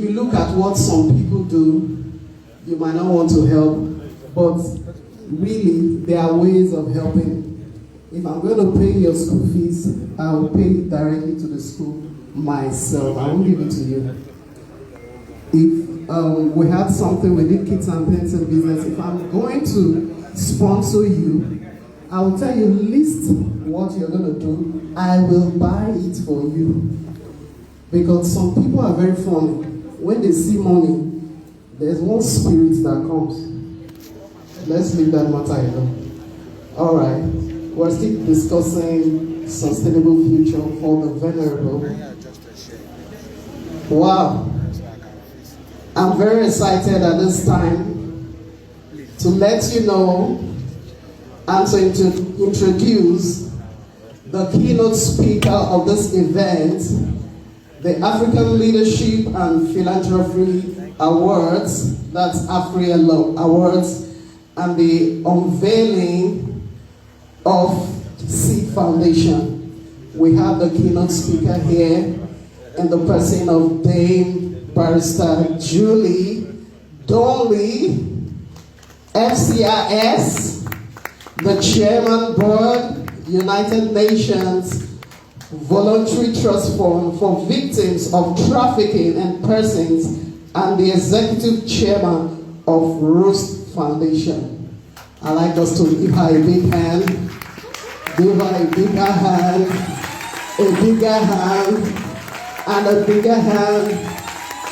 you look at what some people do, you might not want to help, but really, there are ways of helping. If I'm going to pay your school fees, I will pay it directly to the school myself. I won't give it to you. If we had something, we did kids and pencil business, if I'm going to sponsor you, I will tell you, list what you're going to do. I will buy it for you. Because some people are very funny. When they see money, there's one spirit that comes. Let's leave that matter alone. All right. We're still discussing sustainable future for the vulnerable. Wow. I'm very excited at this time to let you know and to introduce the keynote speaker of this event, the African Leadership and Philanthropy Awards, that's Afrileap Awards, and the unveiling of Seed Foundation. We have the keynote speaker here in the person of Dame Barrister Julie Dolly, FCIS, the Chairman Board, United Nations Voluntary Trust Fund for Victims of Trafficking and Persons, and the Executive Chairman of Roost Foundation. I'd like us to give her a big hand. Give her a bigger hand, a bigger hand, and a bigger hand,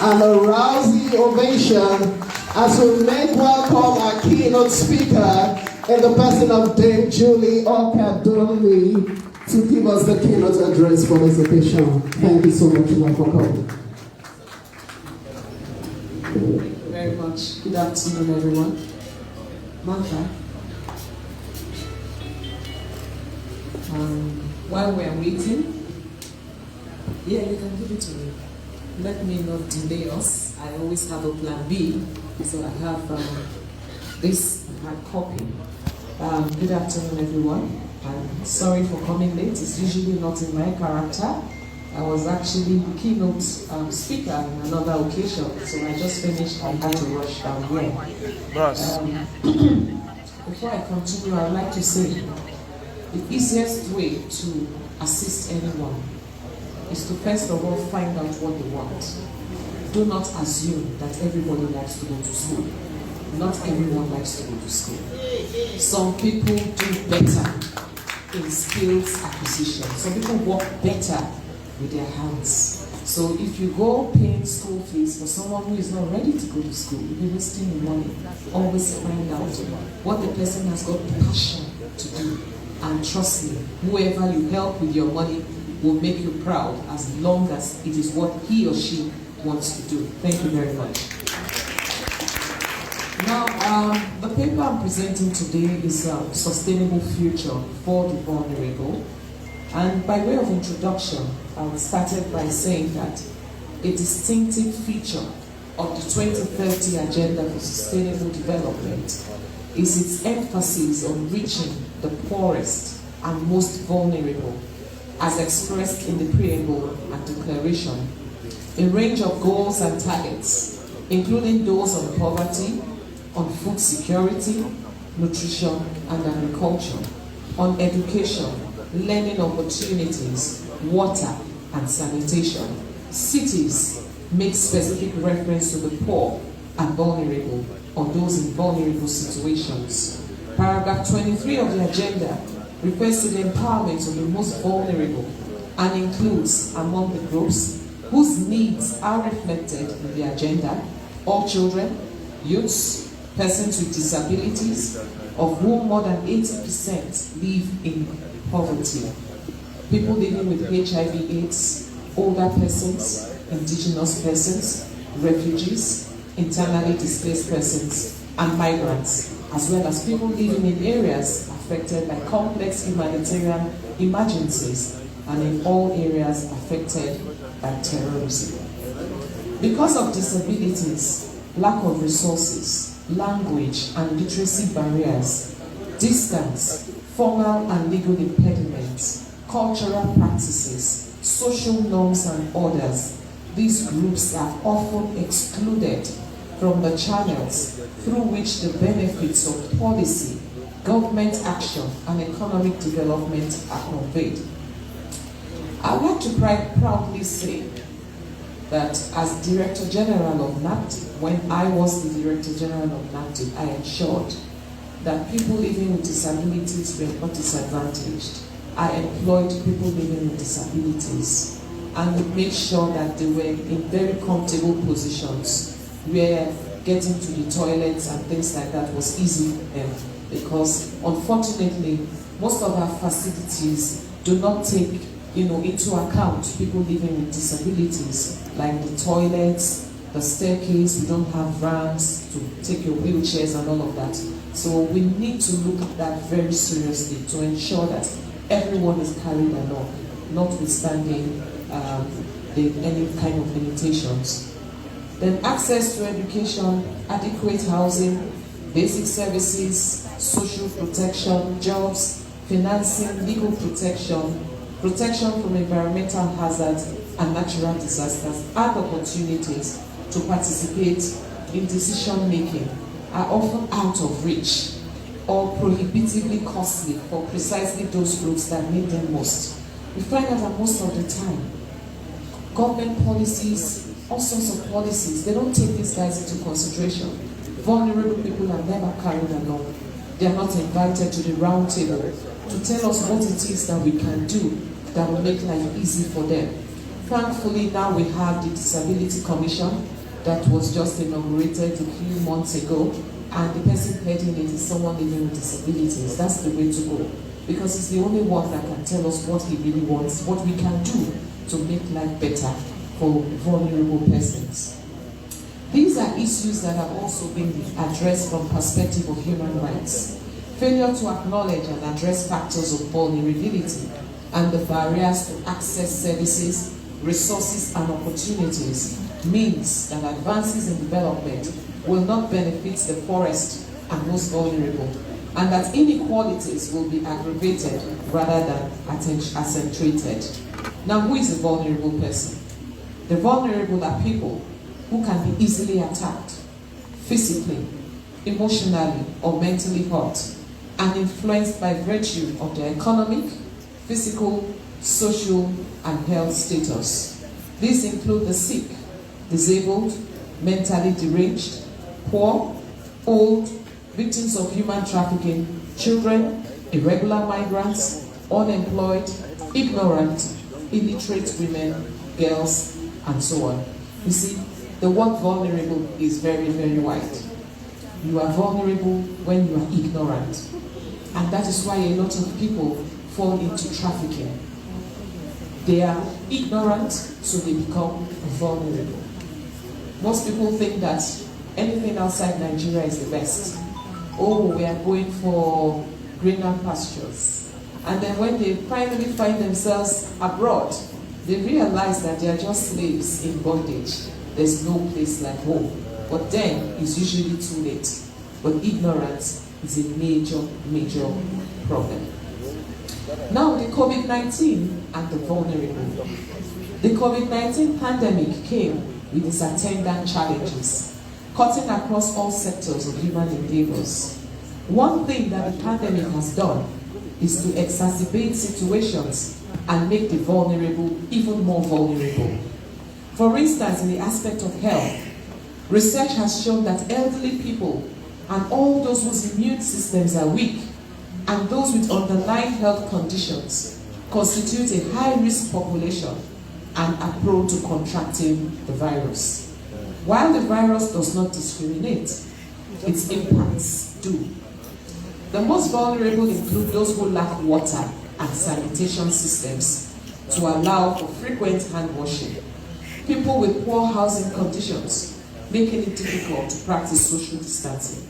and a rousing ovation as we make welcome our keynote speaker in the person of Dame Julie Okadoli to give us the keynote address for this occasion. Thank you so much for coming. Thank you very much. Good afternoon, everyone. Martha. While we are waiting, yeah, you can give it to me. Let me not delay us. I always have a plan B, so I have this hard copy. Good afternoon, everyone. I'm sorry for coming late. It's usually not in my character. I was actually the keynote speaker on another occasion, so I just finished. I had to rush down here. Before I continue, I would like to say the easiest way to assist anyone is to first of all find out what they want. Do not assume that everybody likes to go to school. Not everyone likes to go to school. Some people do better in skills acquisition. Some people work better with their hands. So if you go paying school fees for someone who is not ready to go to school, you'll be wasting your money. Always find out what the person has got passion to do. And trust me, whoever you help with your money will make you proud as long as it is what he or she wants to do. Thank you very much. Now, the paper I'm presenting today is Sustainable Future for the Vulnerable. And by way of introduction, I started by saying that a distinctive feature of the 2030 Agenda for Sustainable Development is its emphasis on reaching the poorest and most vulnerable, as expressed in the preamble and declaration. A range of goals and targets, including those on poverty, on food security, nutrition and agriculture, on education, learning opportunities, water and sanitation. Cities make specific reference to the poor and vulnerable, or those in vulnerable situations. Paragraph 23 of the agenda refers to the empowerment of the most vulnerable and includes, among the groups whose needs are reflected in the agenda, all children, youths, persons with disabilities, of whom more than 80% live in poverty, people living with HIV/AIDS, older persons, indigenous persons, refugees, internally displaced persons, and migrants, as well as people living in areas affected by complex humanitarian emergencies and in all areas affected by terrorism. Because of disabilities, lack of resources, language and literacy barriers, distance, formal and legal impediments, cultural practices, social norms and orders, these groups are often excluded from the channels through which the benefits of policy, government action, and economic development are conveyed. I would like to proudly say that as Director General of NAPTIP, when I was the Director General of NAPTIP, I ensured that people living with disabilities were not disadvantaged. I employed people living with disabilities and made sure that they were in very comfortable positions where getting to the toilets and things like that was easy for them, because unfortunately most of our facilities do not take into account people living with disabilities, like the toilets, the staircase. We don't have ramps to take your wheelchairs and all of that. So we need to look at that very seriously to ensure that everyone is carried along, notwithstanding any kind of limitations. Then access to education, adequate housing, basic services, social protection, jobs, financing, legal protection, protection from environmental hazards and natural disasters, and opportunities to participate in decision making are often out of reach or prohibitively costly for precisely those groups that need them most. We find out that most of the time, government policies, all sorts of policies, they don't take these guys into consideration. Vulnerable people are never carried along. They are not invited to the round table to tell us what it is that we can do that will make life easy for them. Thankfully, now we have the Disability Commission that was just inaugurated a few months ago, and the person heading it is someone living with disabilities. That's the way to go, because it's the only one that can tell us what he really wants, what we can do to make life better for vulnerable persons. These are issues that have also been addressed from perspective of human rights. Failure to acknowledge and address factors of vulnerability and the barriers to access services, resources, and opportunities means that advances in development will not benefit the poorest and most vulnerable, and that inequalities will be aggravated rather than accentuated. Now, who is a vulnerable person? The vulnerable are people who can be easily attacked, physically, emotionally, or mentally hurt, and influenced by virtue of their economic, physical, social, and health status. These include the sick, disabled, mentally deranged, poor, old, victims of human trafficking, children, irregular migrants, unemployed, ignorant, illiterate women, girls, and so on. You see, the word vulnerable is very, very wide. You are vulnerable when you are ignorant. And that is why a lot of people fall into trafficking. They are ignorant, so they become vulnerable. Most people think that anything outside Nigeria is the best. Oh, we are going for greener pastures. And then when they finally find themselves abroad, they realize that they are just slaves in bondage. There's no place like home. But then it's usually too late. But ignorance is a major, major problem. Now, the COVID-19 and the vulnerable. The COVID-19 pandemic came with its attendant challenges, cutting across all sectors of human endeavors. One thing that the pandemic has done is to exacerbate situations and make the vulnerable even more vulnerable. For instance, in the aspect of health, research has shown that elderly people and all those whose immune systems are weak and those with underlying health conditions constitute a high-risk population and are prone to contracting the virus. While the virus does not discriminate, its impacts do. The most vulnerable include those who lack water and sanitation systems to allow for frequent hand washing, people with poor housing conditions, making it difficult to practice social distancing,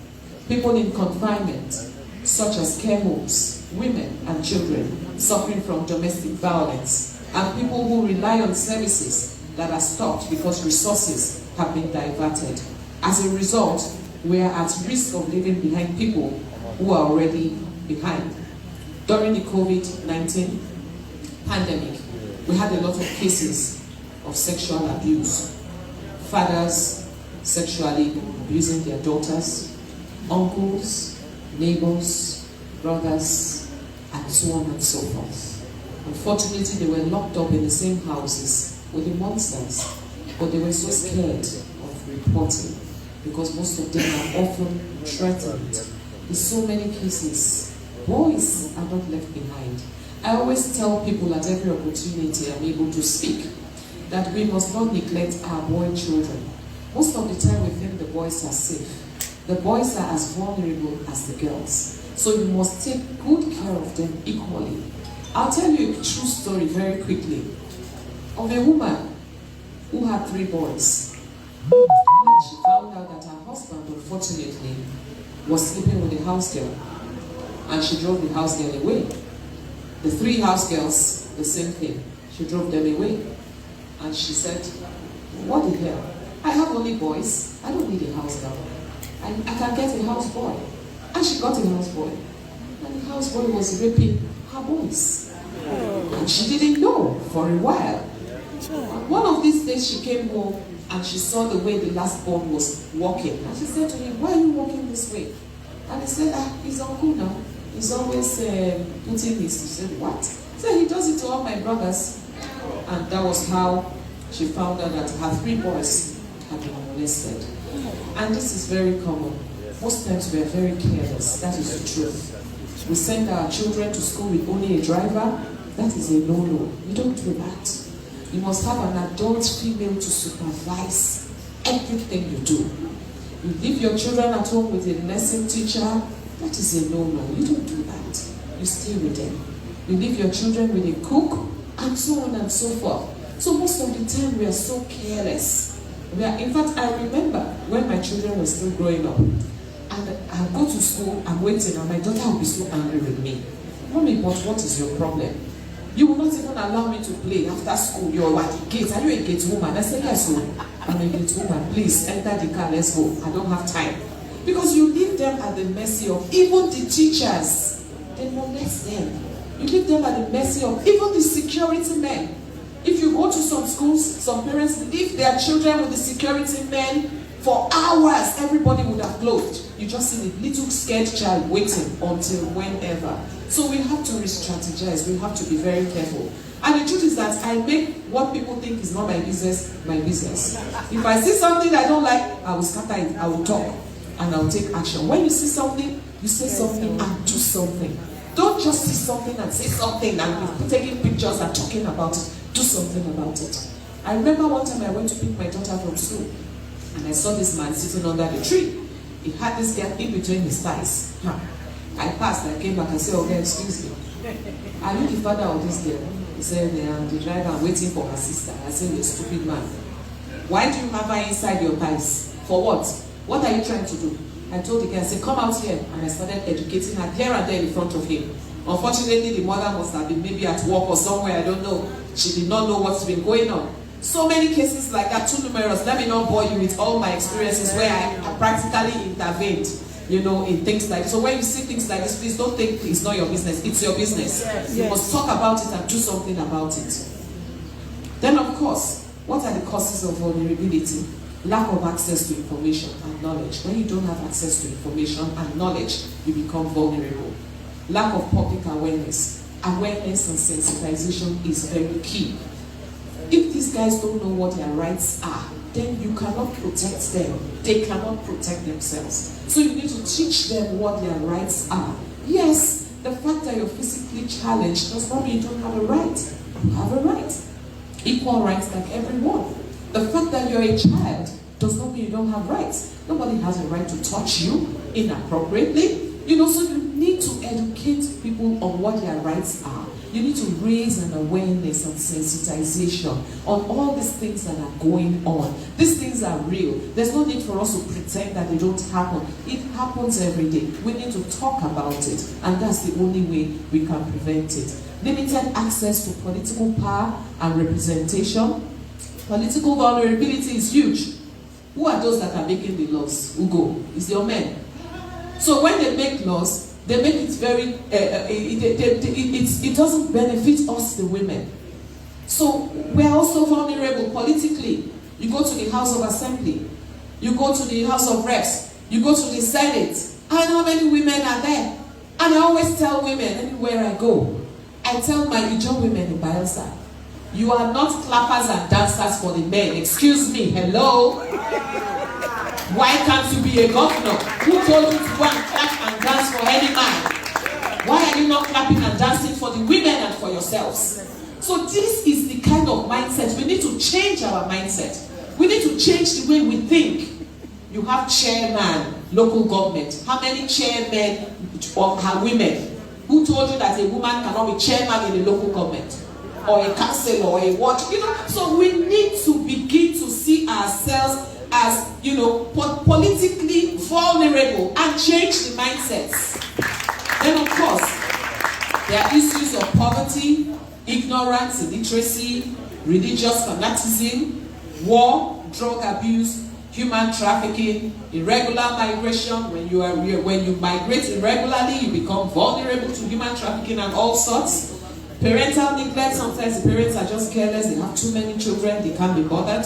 people in confinement, such as care homes, women and children suffering from domestic violence, and people who rely on services that are stopped because resources have been diverted. As a result, we are at risk of leaving behind people who are already behind. During the COVID-19 pandemic, we had a lot of cases of sexual abuse. Fathers sexually abusing their daughters, uncles, neighbors, brothers, and so on and so forth. Unfortunately, they were locked up in the same houses with the monsters, but they were so scared of reporting because most of them are often threatened. In so many cases, boys are not left behind. I always tell people at every opportunity I'm able to speak that we must not neglect our boy children. Most of the time we think the boys are safe. The boys are as vulnerable as the girls. So you must take good care of them equally. I'll tell you a true story very quickly of a woman who had 3 boys. And she found out that her husband, unfortunately, was sleeping with a house girl. And she drove the house girl away. The 3 house girls, the same thing. She drove them away. And she said, what the hell? I have only boys. I don't need a house girl. I can get a house boy. And she got a house boy. And the house boy was raping her boys. And she didn't know for a while. And one of these days she came home and she saw the way the last born was walking. And she said to him, why are you walking this way? And he said, he's uncle now. He's always putting his. She said, what? He said, he does it to all my brothers. And that was how she found out that her 3 boys had been molested. And this is very common. Most times we are very careless. That is the truth. We send our children to school with only a driver. That is a no-no. You don't do that. You must have an adult female to supervise everything you do. You leave your children at home with a lesson teacher. That is a no-no. You don't do that. You stay with them. You leave your children with a cook, and so on and so forth. So most of the time we are so careless. In fact, I remember when my children were still growing up, and I go to school, I'm waiting, and my daughter will be so angry with me. Mommy, but what is your problem? You will not even allow me to play after school. You're at the gate. Are you a gate woman? I said, yes, I'm a gate woman. Please, enter the car, let's go. I don't have time. Because you leave them at the mercy of even the teachers. They molest them. You leave them at the mercy of even the security men. If you go to some schools, some parents leave their children with the security men for hours. Everybody would have closed. You just see the little scared child waiting until whenever. So we have to re-strategize. We have to be very careful. And the truth is that I make what people think is not my business, my business. If I see something I don't like, I will scatter it, I will talk, and I will take action. When you see something, you say something and do something. Don't just see something and say something and be taking pictures and talking about it. Do something about it. I remember one time I went to pick my daughter from school, and I saw this man sitting under the tree. He had this girl in between his thighs. I passed, I came back and said, okay, excuse me. Are you the father of this girl? He said, I'm the driver, I'm waiting for her sister. I said, you stupid man. Why do you have her inside your thighs? For what? What are you trying to do? I told the girl, I said, come out here. And I started educating her here and there in front of him. Unfortunately, the mother must have been maybe at work or somewhere, I don't know. She did not know what's been going on. So many cases like that, too numerous. Let me not bore you with all my experiences where I practically intervened, in things like this. So when you see things like this, please don't think it's not your business. It's your business. Yes. You must talk about it and do something about it. Then, of course, what are the causes of vulnerability? Lack of access to information and knowledge. When you don't have access to information and knowledge, you become vulnerable. Lack of public awareness. Awareness and sensitization is very key. If these guys don't know what their rights are, then you cannot protect them. They cannot protect themselves. So you need to teach them what their rights are. Yes, the fact that you're physically challenged does not mean you don't have a right. You have a right. Equal rights like everyone. The fact that you're a child does not mean you don't have rights. Nobody has a right to touch you inappropriately. So you need to educate people on what their rights are. You need to raise an awareness and sensitization on all these things that are going on. These things are real. There's no need for us to pretend that they don't happen. It happens every day. We need to talk about it, and that's the only way we can prevent it. Limited access to political power and representation. Political vulnerability is huge. Who are those that are making the laws? Ugo, it's your men. So when they make laws, they make it very, it doesn't benefit us, the women. So we're also vulnerable politically. You go to the House of Assembly, you go to the House of Reps, you go to the Senate. I know how many women are there. And I always tell women anywhere I go, I tell my Ijaw women in Bayelsa, you are not clappers and dancers for the men. Excuse me, hello? Why can't you be a governor? Who told you to go and clap and dance for any man? Why are you not clapping and dancing for the women and for yourselves? So this is the kind of mindset. We need to change our mindset. We need to change the way we think. You have chairman, local government. How many chairmen are women? Who told you that a woman cannot be chairman in a local government? Or a council or a what? You know, so we need to begin to see ourselves as, you know, politically vulnerable and change the mindsets. Then of course, there are issues of poverty, ignorance, illiteracy, religious fanaticism, war, drug abuse, human trafficking, irregular migration. When you migrate irregularly, you become vulnerable to human trafficking and all sorts. Parental neglect, sometimes the parents are just careless, they have too many children, they can't be bothered.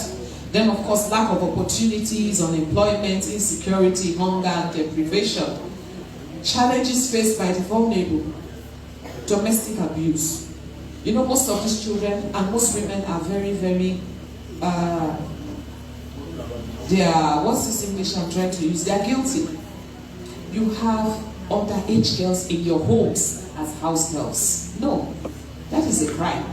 Then of course, lack of opportunities, unemployment, insecurity, hunger, and deprivation. Challenges faced by the vulnerable. Domestic abuse. You know, most of these children and most women are very, very, they are, what's this English I'm trying to use? They are guilty. You have underage girls in your homes as house girls. No, that is a crime.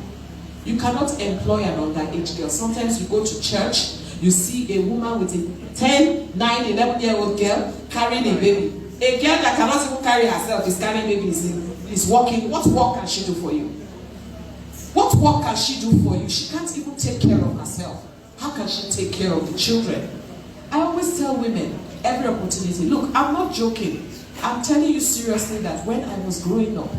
You cannot employ an underage girl. Sometimes you go to church, you see a woman with a 10, 9, 11-year-old girl carrying a baby. A girl that cannot even carry herself is carrying babies, is working. What work can she do for you? What work can she do for you? She can't even take care of herself. How can she take care of the children? I always tell women, every opportunity, look, I'm not joking. I'm telling you seriously that when I was growing up,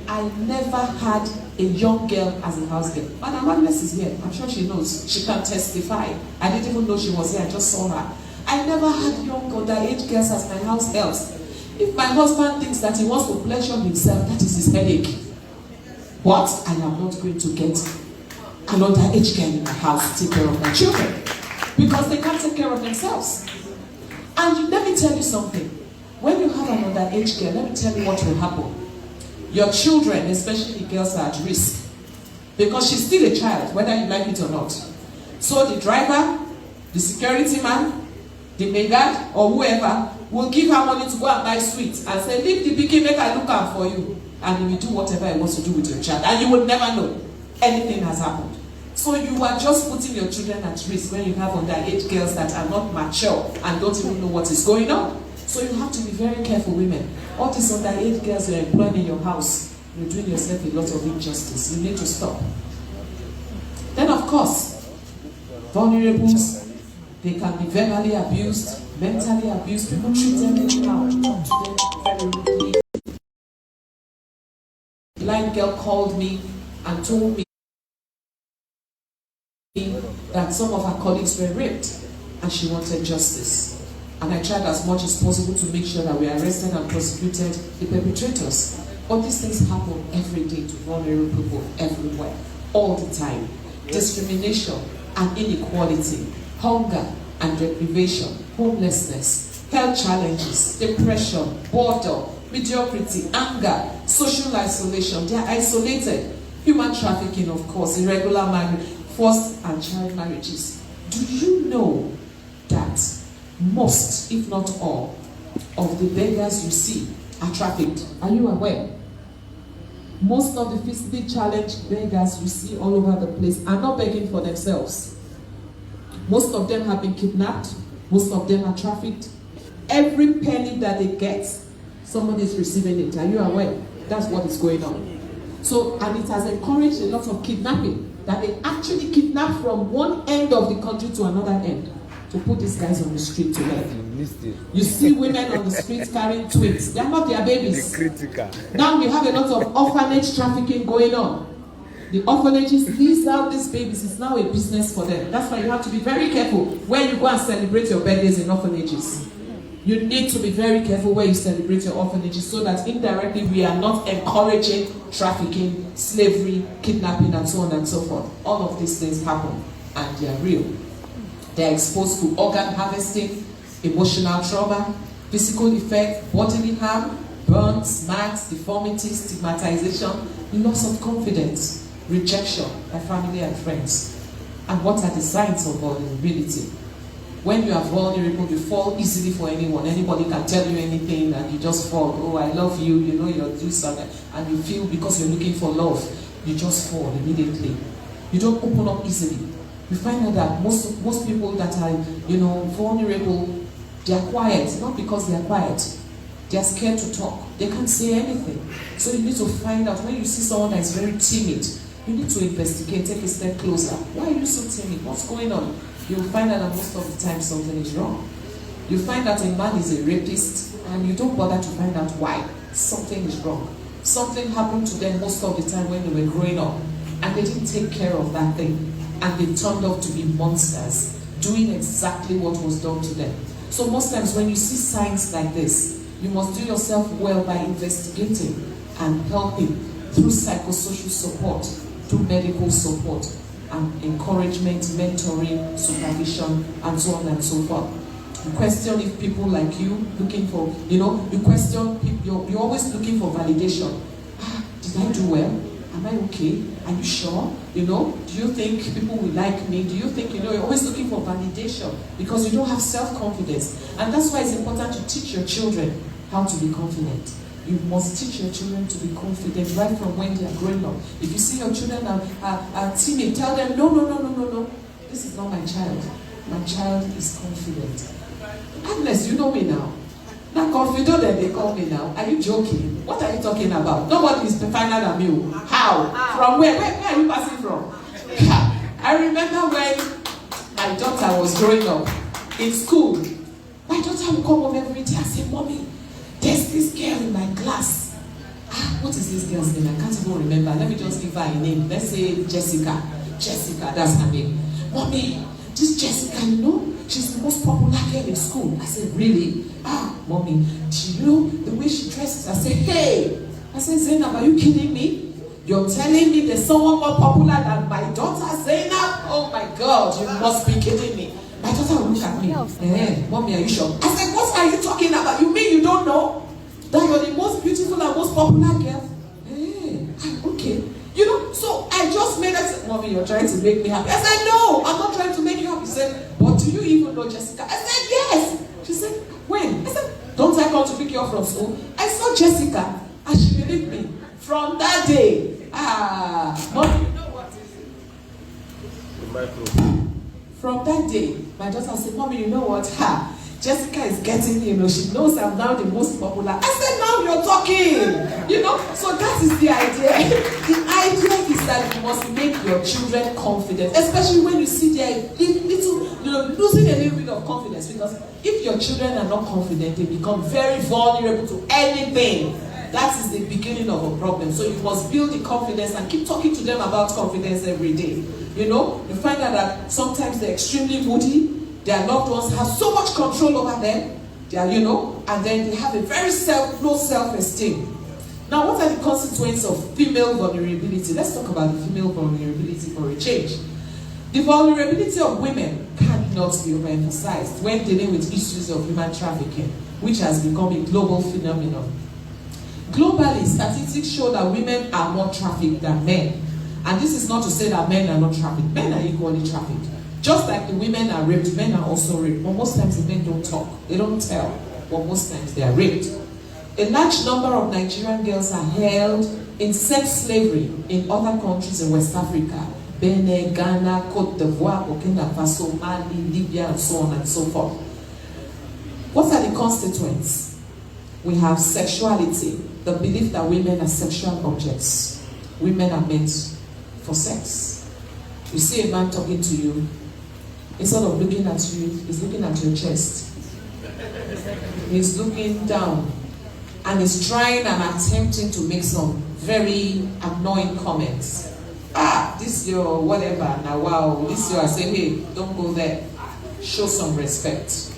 I never had a young girl as a house girl. Madam Agnes is here. I'm sure she knows. She can testify. I didn't even know she was here. I just saw her. I never had young underage girls as my house girls. If my husband thinks that he wants to pleasure himself, that is his headache. But I am not going to get an underage girl in my house to take care of my children. Because they can't take care of themselves. And let me tell you something. When you have an underage girl, let me tell you what will happen. Your children, especially girls, are at risk. Because she's still a child, whether you like it or not. So the driver, the security man, the maid or whoever will give her money to go and buy sweets and say, leave the pikin, make I look out for you. And he will do whatever he wants to do with your child. And you will never know anything has happened. So you are just putting your children at risk when you have underage girls that are not mature and don't even know what is going on. So you have to be very careful, women. All these underage girls you're employing in your house, you're doing yourself a lot of injustice. You need to stop. Then of course, vulnerables, they can be verbally abused, mentally abused. People treat them anyhow, talk to them very rudely. A blind girl called me and told me that some of her colleagues were raped and she wanted justice. And I tried as much as possible to make sure that we arrested and prosecuted the perpetrators. But these things happen every day to vulnerable people everywhere, all the time. Discrimination and inequality, hunger and deprivation, homelessness, health challenges, depression, boredom, mediocrity, anger, social isolation. They are isolated. Human trafficking, of course, irregular marriage, forced and child marriages. Do you know that most, if not all, of the beggars you see are trafficked? Are you aware? Most of the physically challenged beggars you see all over the place are not begging for themselves. Most of them have been kidnapped. Most of them are trafficked. Every penny that they get, somebody is receiving it. Are you aware? That's what is going on. So, and it has encouraged a lot of kidnapping, that they actually kidnap from one end of the country to another end to put these guys on the street to work. You see women on the streets carrying twins. They are not their babies. Now we have a lot of orphanage trafficking going on. The orphanages lease out these babies. It's now a business for them. That's why you have to be very careful when you go and celebrate your birthdays in orphanages. You need to be very careful where you celebrate your orphanages so that indirectly we are not encouraging trafficking, slavery, kidnapping, and so on and so forth. All of these things happen and they are real. They are exposed to organ harvesting, emotional trauma, physical effect, bodily harm, burns, marks, deformity, stigmatization, loss of confidence, rejection by family and friends. And what are the signs of vulnerability? When you are vulnerable, you fall easily for anyone. Anybody can tell you anything and you just fall. Oh, I love you, you know you're doing something. And you feel because you're looking for love, you just fall immediately. You don't open up easily. You find out that most people that are, vulnerable, they are quiet. Not because they are quiet. They are scared to talk. They can't say anything. So you need to find out when you see someone that is very timid, you need to investigate, take a step closer. Why are you so timid? What's going on? You'll find out that most of the time something is wrong. You find that a man is a rapist and you don't bother to find out why. Something is wrong. Something happened to them most of the time when they were growing up and they didn't take care of that thing and they turned out to be monsters doing exactly what was done to them. So most times when you see signs like this, you must do yourself well by investigating and helping through psychosocial support, through medical support, and encouragement, mentoring, supervision, and so on and so forth. You question if people like you looking for, you question, you're always looking for validation. Did I do well? Am I okay? Are you sure? Do you think people will like me? Do you think, you're always looking for validation because you don't have self-confidence. And that's why it's important to teach your children how to be confident. You must teach your children to be confident right from when they are growing up. If you see your children are timid, tell them, no. This is not my child. My child is confident. Agnes, you know me now. Now, confident that they call me now. Are you joking? What are you talking about? Nobody is finer than you. How? From where? Where are you passing from? I remember when my daughter was growing up in school. My daughter would come home every day and say, Mommy, there's this girl in my class. What is this girl's name? I can't even remember. Let me just give her a name. Let's say Jessica. Jessica, that's her name. Mommy, this Jessica, she's the most popular girl in school. I said, really? Mommy, do you know the way she dresses? I said, hey. I said, Zainab, are you kidding me? You're telling me there's someone more popular than my daughter, Zainab? Oh my God, you must be kidding me. My daughter will look at me. Mommy, are you sure? I said, what are you talking about? You mean you don't know that you're the most beautiful and most popular girl? Okay. So I just made her say, Mommy, you're trying to make me happy. I said, no, I'm not trying to make you happy. She said, but do you even know Jessica? I said, yes. She said, when? I said, don't I come to pick you up from school? I saw Jessica and she believed me. From that day, Mommy, you know what is it? From that day, my daughter said, Mommy, you know what? Jessica is getting, she knows I'm now the most popular. I said, now you're talking. So that is the idea. The idea is that you must make your children confident, especially when you see they're losing a little bit of confidence. Because if your children are not confident, they become very vulnerable to anything. That is the beginning of a problem. So you must build the confidence and keep talking to them about confidence every day. You find out that sometimes they're extremely moody. Their loved ones have so much control over them. They are, and then they have a very low self-esteem. Now, what are the consequences of female vulnerability? Let's talk about the female vulnerability for a change. The vulnerability of women cannot be overemphasized when dealing with issues of human trafficking, which has become a global phenomenon. Globally, statistics show that women are more trafficked than men. And this is not to say that men are not trafficked. Men are equally trafficked. Just like the women are raped, men are also raped. But most times the men don't talk. They don't tell. But most times they are raped. A large number of Nigerian girls are held in sex slavery in other countries in West Africa. Benin, Ghana, Cote d'Ivoire, Burkina Faso, Mali, Libya, and so on and so forth. What are the constituents? We have sexuality, the belief that women are sexual objects. Women are meant for sex. You see a man talking to you, instead of looking at you, he's looking at your chest. He's looking down and he's trying and attempting to make some very annoying comments. This your whatever, now wow, this your, I say, hey, don't go there. Show some respect.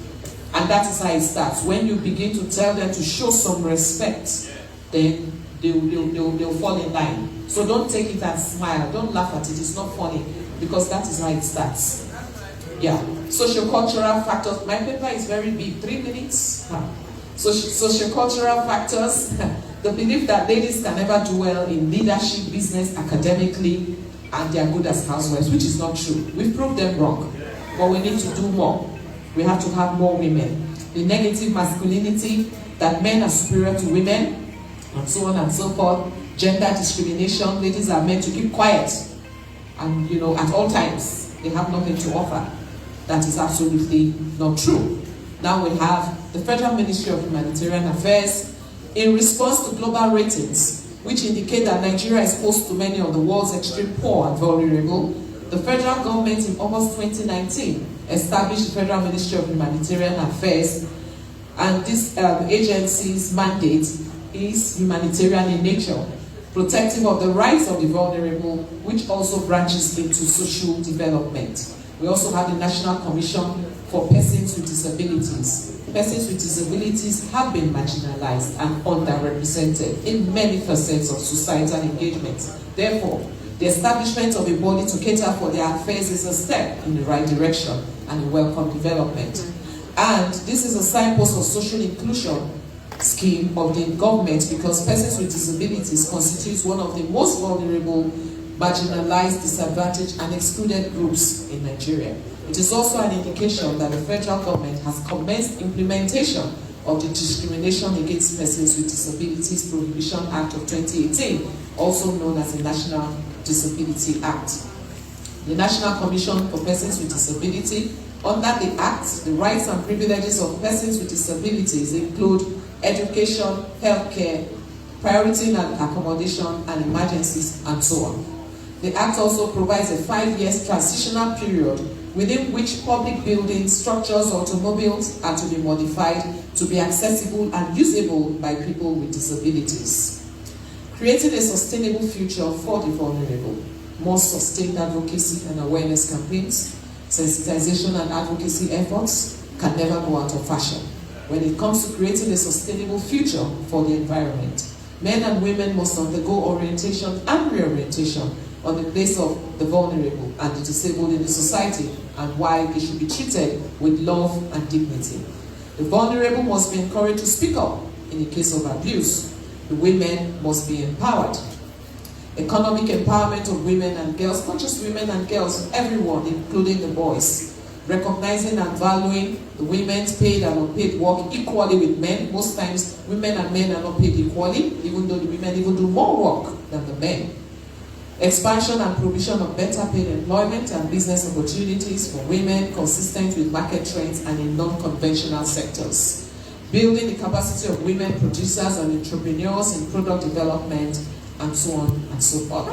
And that is how it starts. When you begin to tell them to show some respect, then they'll fall in line. So don't take it and smile. Don't laugh at it. It's not funny, because that is how it starts. Yeah. Socio-cultural factors. My paper is very big. 3 minutes. Socio-cultural factors. The belief that ladies can never do well in leadership, business, academically, and they are good as housewives, which is not true. We've proved them wrong. But we need to do more. We have to have more women. The negative masculinity, that men are superior to women, and so on and so forth. Gender discrimination, ladies are meant to keep quiet. And at all times, they have nothing to offer. That is absolutely not true. Now we have the Federal Ministry of Humanitarian Affairs. In response to global ratings, which indicate that Nigeria is host to many of the world's extreme poor and vulnerable, the federal government in August 2019 established the Federal Ministry of Humanitarian Affairs, and this agency's mandate is humanitarian in nature, protective of the rights of the vulnerable, which also branches into social development. We also have the National Commission for Persons with Disabilities. Persons with disabilities have been marginalized and underrepresented in many facets of societal engagement. Therefore, the establishment of a body to cater for their affairs is a step in the right direction and a welcome development. And this is a signpost of social inclusion scheme of the government, because persons with disabilities constitute one of the most vulnerable, marginalized, disadvantaged, and excluded groups in Nigeria. It is also an indication that the federal government has commenced implementation of the Discrimination Against Persons with Disabilities Prohibition Act of 2018, also known as the National Disability Act. The National Commission for Persons with Disability. Under the Act, the rights and privileges of persons with disabilities include education, healthcare, priority and accommodation, and emergencies, and so on. The Act also provides a 5-year transitional period within which public buildings, structures, automobiles are to be modified to be accessible and usable by people with disabilities. Creating a sustainable future for the vulnerable. More sustained advocacy and awareness campaigns, sensitization and advocacy efforts can never go out of fashion. When it comes to creating a sustainable future for the environment, men and women must undergo orientation and reorientation on the place of the vulnerable and the disabled in the society, and why they should be treated with love and dignity. The vulnerable must be encouraged to speak up in the case of abuse. The women must be empowered. Economic empowerment of women and girls, not just women and girls, everyone, including the boys. Recognizing and valuing the women's paid and unpaid work equally with men. Most times, women and men are not paid equally, even though the women even do more work than the men. Expansion and provision of better paid employment and business opportunities for women consistent with market trends and in non-conventional sectors. Building the capacity of women producers and entrepreneurs in product development, and so on and so forth.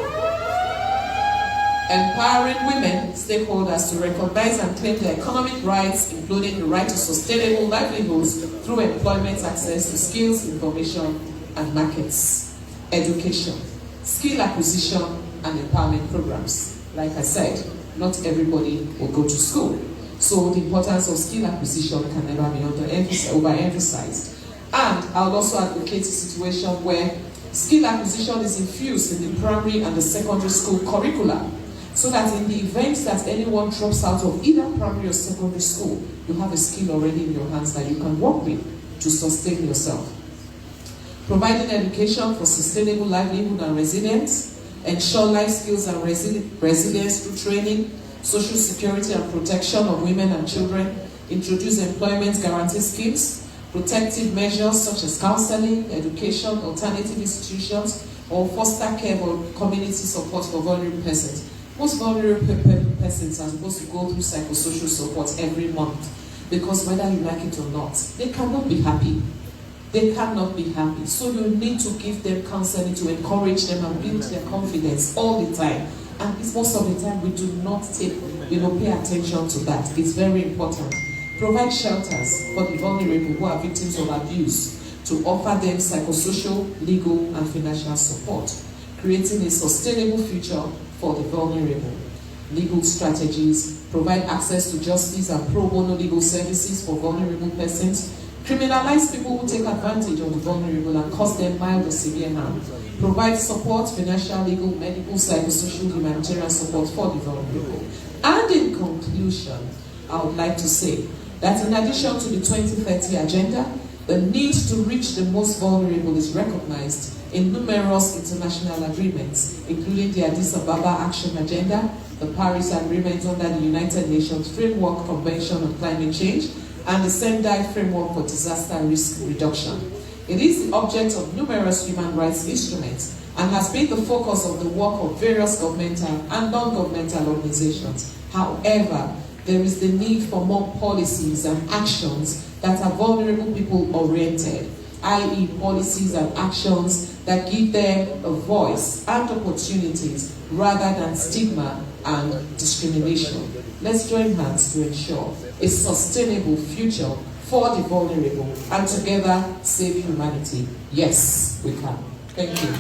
Empowering women stakeholders to recognize and claim their economic rights, including the right to sustainable livelihoods through employment access to skills, information, and markets. Education, skill acquisition, and empowerment programs. Like I said, not everybody will go to school. So the importance of skill acquisition can never be overemphasized. And I would also advocate a situation where skill acquisition is infused in the primary and the secondary school curricula, so that in the event that anyone drops out of either primary or secondary school, you have a skill already in your hands that you can work with to sustain yourself. Providing education for sustainable livelihood and resilience, ensure life skills and resilience through training, social security and protection of women and children, introduce employment guarantee schemes, protective measures such as counseling, education, alternative institutions, or foster care or community support for vulnerable persons. Most vulnerable persons are supposed to go through psychosocial support every month, because whether you like it or not, they cannot be happy. They cannot be happy. So you need to give them counseling to encourage them and build their confidence all the time. And it's most of the time we do not pay attention to that. It's very important. Provide shelters for the vulnerable who are victims of abuse, to offer them psychosocial, legal, and financial support, creating a sustainable future for the vulnerable. legal strategies, provide access to justice and pro bono legal services for vulnerable persons, criminalize people who take advantage of the vulnerable and cause them mild or severe harm, provide support, financial, legal, medical, psychosocial, humanitarian support for the vulnerable. And in conclusion, I would like to say that in addition to the 2030 agenda, the need to reach the most vulnerable is recognized in numerous international agreements, including the Addis Ababa Action Agenda, the Paris Agreement under the United Nations Framework Convention on Climate Change, and the Sendai Framework for Disaster Risk Reduction. It is the object of numerous human rights instruments and has been the focus of the work of various governmental and non-governmental organizations. However, there is the need for more policies and actions that are vulnerable people oriented, i.e. policies and actions that give them a voice and opportunities rather than stigma and discrimination. Let's join hands to ensure a sustainable future for the vulnerable and together save humanity. Yes, we can. Thank you.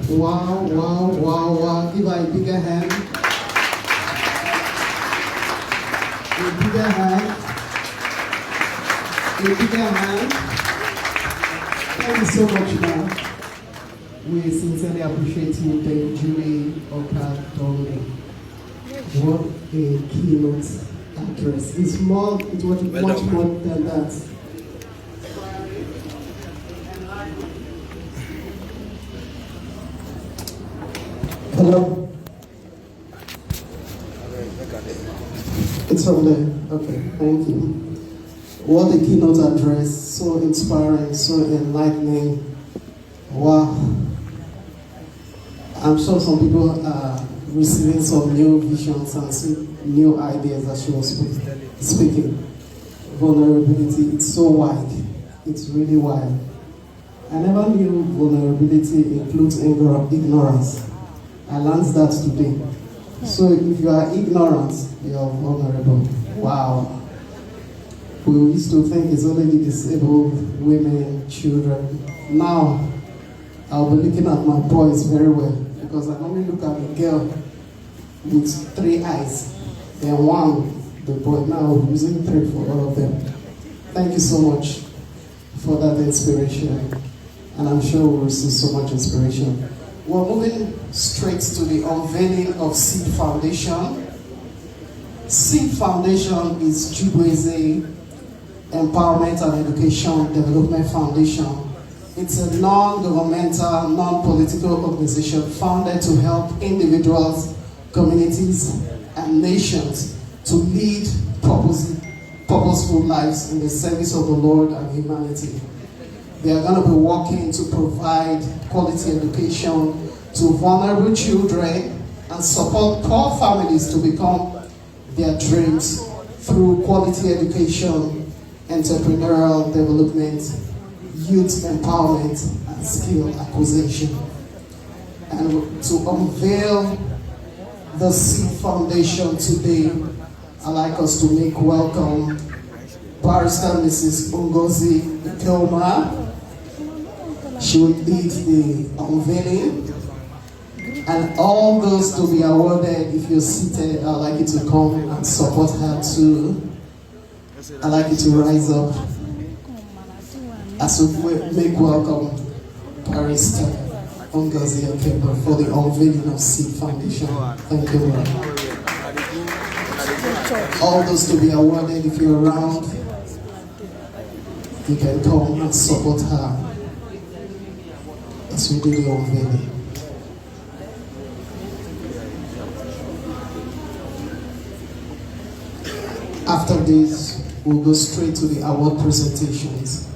Wow, wow, wow, wow. Give her a bigger hand. A bigger hand. A bigger hand. Thank you so much, ma'am. We sincerely appreciate you, Dame Julie Okadongo. What a keynote address. It was much more than that. Hello? It's from there. Okay, thank you. What a keynote address. So inspiring, so enlightening. Wow. I'm sure some people are receiving some new visions and some new ideas as she was speaking. Vulnerability, it's so wide. It's really wide. I never knew vulnerability includes ignorance. I learned that today. So if you are ignorant, you are vulnerable. Wow. We used to think it's only the disabled, women, children. Now, I'll be looking at my boys very well because I only look at the girl with 3 eyes. Then one, the boy. Now I'm using 3 for all of them. Thank you so much for that inspiration. And I'm sure we'll receive so much inspiration. We're moving straight to the unveiling of Seed Foundation. Seed Foundation is Jubueze Empowerment and Education Development Foundation. It's a non-governmental, non-political organization founded to help individuals, communities, and nations to lead purposeful lives in the service of the Lord and humanity. They are going to be working to provide quality education to vulnerable children and support poor families to become their dreams through quality education, entrepreneurial development, youth empowerment, and skill acquisition. And to unveil the Seed Foundation today, I'd like us to make welcome Barrister Mrs. Ngozi Ikelma. She will lead the unveiling. And all those to be awarded, if you're seated, I'd like you to come and support her too. I'd like you to rise up as we make welcome Barrister Ngozi Ikelma for the unveiling of Seed Foundation. Thank you, Lord. All those to be awarded, if you're around, you can come and support her as we do the unveiling. After this, we'll go straight to the award presentations.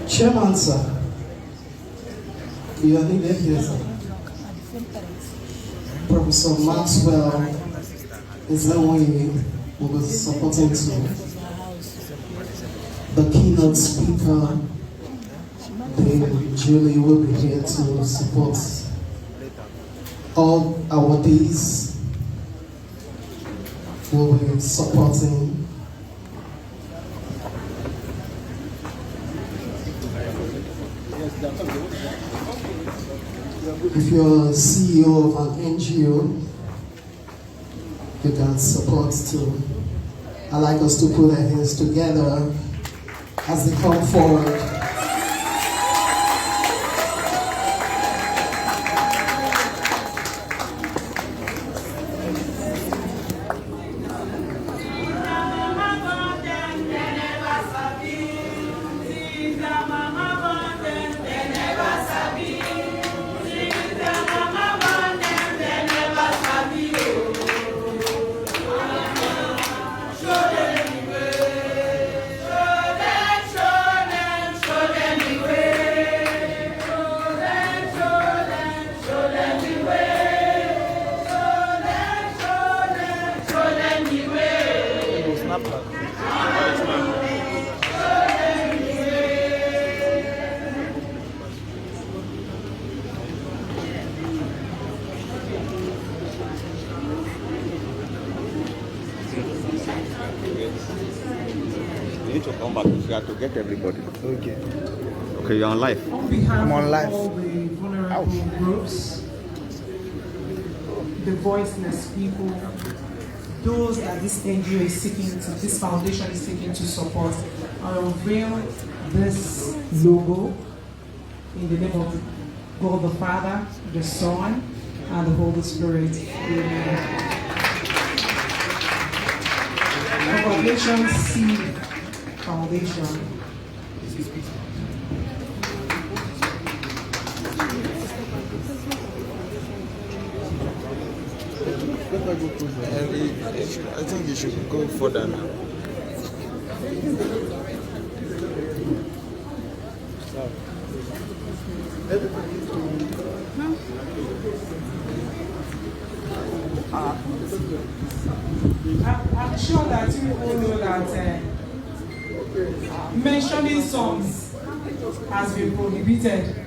Chairman, sir, You are needed here, sir. Professor Maxwell is the one who was supporting to the keynote speaker. Then Julie will be here to support all awardees will be supporting. If you're a CEO of an NGO, you can support too. I'd like us to put our hands together as they come forward. You need to come back. You have to get everybody. Okay. Okay, you're on live. On behalf I'm on live. of all the vulnerable groups, the voiceless people, those that this NGO is seeking to, this foundation is seeking to support, I unveil this logo in the name of God the Father, the Son, and the Holy Spirit. Amen. Congratulations, Seed Foundation. I think you should go further now. I'm sure that you all know that mentioning songs has been prohibited